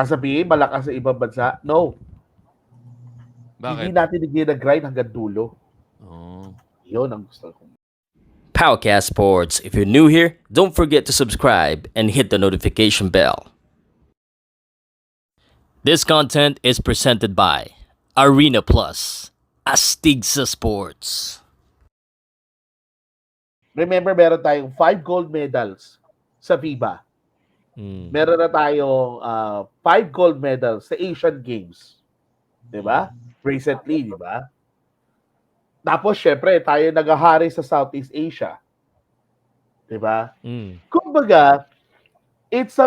Kasabihin, malakas sa ibang bansa? No. Hindi Bakit? natin nag-grind hanggang dulo. Oh. Yun ang gusto ko. Powercast Sports. If you're new here, don't forget to subscribe and hit the notification bell. This content is presented by Arena Plus, Astig sa Sports. Remember, meron tayong 5 gold medals sa FIBA. Meron na tayong 5 gold medals sa Asian Games. Diba? Recently, diba? Tapos, syempre, tayo nag-ahari sa Southeast Asia. Diba? Kumbaga, it's a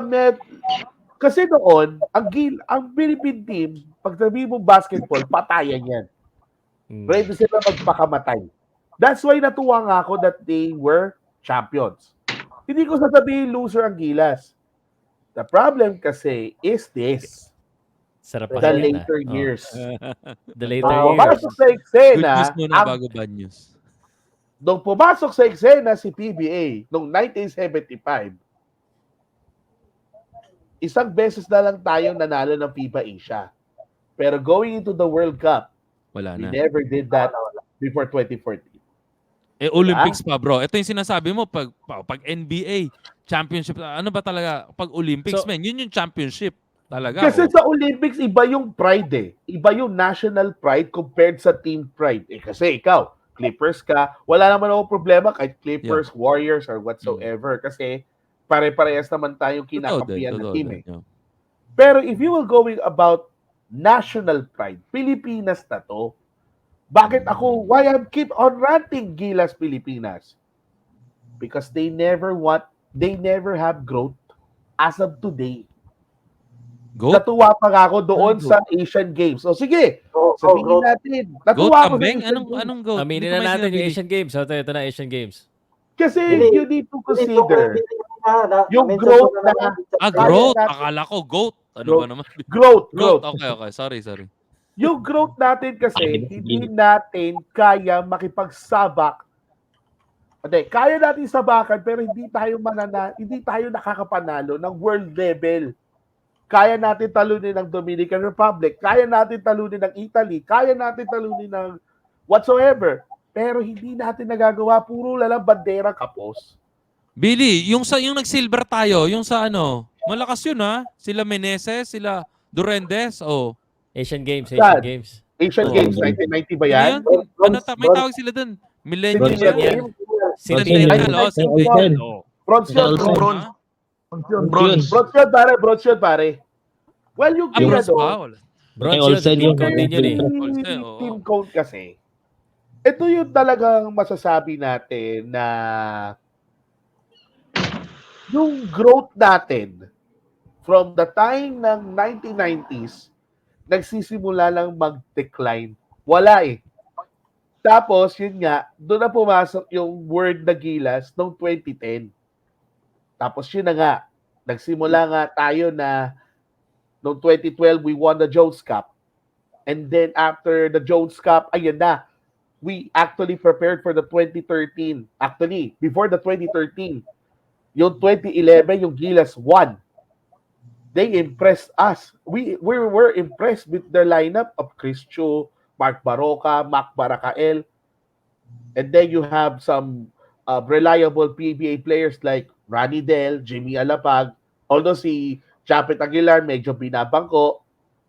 kasi noon, ang Philippine team, pag sabihin mo basketball, patayan yan. Ready sila magpakamatay. That's why natuwa nga ako that they were champions. Hindi ko sasabihin loser ang Gilas. The problem kasi is this. Sarap The yan, later years. The later years. Pumasok sa Good eksena, news muna bago bad news. nung pumasok sa eksena si PBA noong 1975, isang beses na lang tayong nanalo ng FIBA Asia. Pero going into the World Cup, Wala we na. never did that before 2014. Olympics pa, bro. Ito yung sinasabi mo, pag NBA, championship, ano ba talaga? Pag Olympics, So, yun yung championship. Talaga. Kasi sa Olympics, iba yung pride eh. Iba yung national pride compared sa team pride. Kasi ikaw, Clippers ka, wala naman ako problema kahit Clippers, Warriors, or whatsoever. Kasi pare-parehas naman tayong kinakampihan ng team eh. Pero if you will going about national pride, Pilipinas na to. Bakit ako, why I keep on ranting Gilas Pilipinas? Because they never have growth as of today. Natuwa pa ako doon sa Asian Games. O sige, sabihin natin. Natuwa ako sa Asian Games. Anong goat? Aminin na natin yung Asian Games. Ito na Asian Games. Kasi you need to consider yung growth na... growth? Akala ko goat. Ano ba naman? Growth. Okay. Sorry. Yung growth natin kasi, hindi natin kaya makipagsabak. Kaya natin sabakan pero hindi tayo nakakapanalo ng world level. Kaya natin talunin ng Dominican Republic, kaya natin talunin ng Italy, kaya natin talunin ng whatsoever. Pero hindi natin nagagawa, puro lalang bandera kapos. Billy, yung nag-silver tayo, yung sa malakas yun ha. Sila Meneses, sila Durendes, Asian Games. Asian Games, 1990 ba yan? May tawag sila dun. Millennium yan. Bronze yun, pare. Well, yung Bronze yun, team code kasi, ito yung talagang masasabi natin na yung growth natin from the time ng 1990s, nagsisimula lang mag-decline. Wala eh. Tapos, yun nga, doon na pumasok yung word na Gilas noong 2010. Tapos yun na nga, nagsimula nga tayo na noong 2012, we won the Jones Cup. And then after the Jones Cup, ayun na, we actually prepared for the 2013. Actually, before the 2013, yung 2011, yung Gilas won. They impressed us. We were impressed with their lineup of Chris Chu, Mark Baroka, Mac Barakael. And then you have some reliable PBA players like Ronnie Del, Jimmy Alapag. Although si Chapit Aguilar medyo binabangko,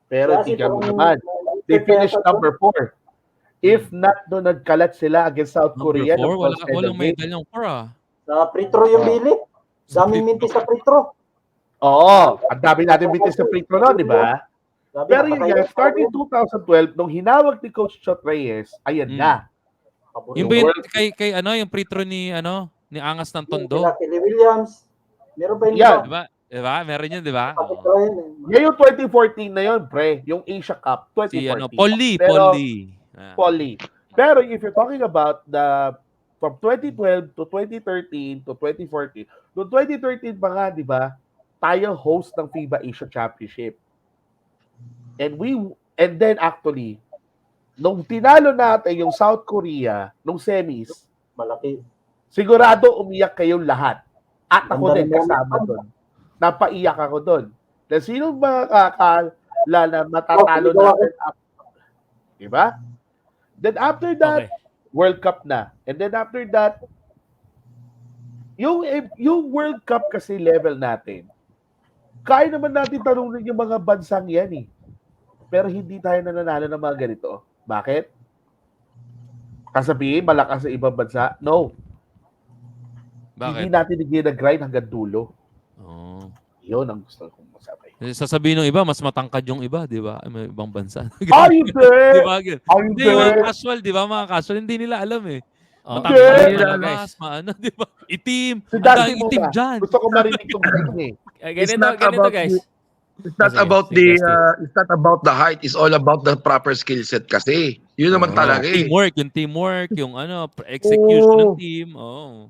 pero tingnan mo naman, they finished number 4. If not, doon nagkalat sila against South Korea. Walang medal yung 4 Sa free throw yung Billy. Daming minti sa free throw. Oo, ang dami natin bitis sa free throw no, di ba? Pero yun nga, starting 2012, nung hinawag ni Coach Chot Reyes, ayan na. Yung ba kay yung free throw ni Angas ng Tondo? Kelly Williams. Meron ba yun? Yeah. Diba? Meron yun, diba? Yung 2014 na yun, pre. Yung Asia Cup, 2014. Poly. Pero if you're talking about from 2012 to 2013 to 2014, noong 2013 pa nga, di ba, tayo host ng FIBA Asia Championship. And then actually, nung tinalo natin yung South Korea, nung semis, malaki. Sigurado umiyak kayong lahat. At ako din kasama doon. Napaiyak ako doon. Na sino makakala na matatalo natin diba? Then after that, Okay. World Cup na. And then after that, yung World Cup kasi level natin, kaya naman natin talunin yung mga bansang yan eh. Pero hindi tayo nananalo ng mga ganito. Bakit? Kasabihin, malakas sa ibang bansa? No. Hindi Bakit? natin nag-grind hanggang dulo. Oh. Yun ang gusto kong masabi. Sasabihin ng iba, mas matangkad yung iba, di ba? May ibang bansa. Are you Di there? ba? Ganun. Are you Hindi, mga there? casual, di ba? Mga casual, hindi nila alam eh. Oh, Matangkad, Okay. malakas, maano, di ba? Itim. Si Ang Dante daming itim muna. dyan. Gusto ko marinig itong eh. Ganito, not ganito about guys. It's not Sige, about sige, it's not about the height. It's all about the proper skill set kasi. Yun naman talaga eh. Teamwork, yung ano, execution ng Oo. team. Oh.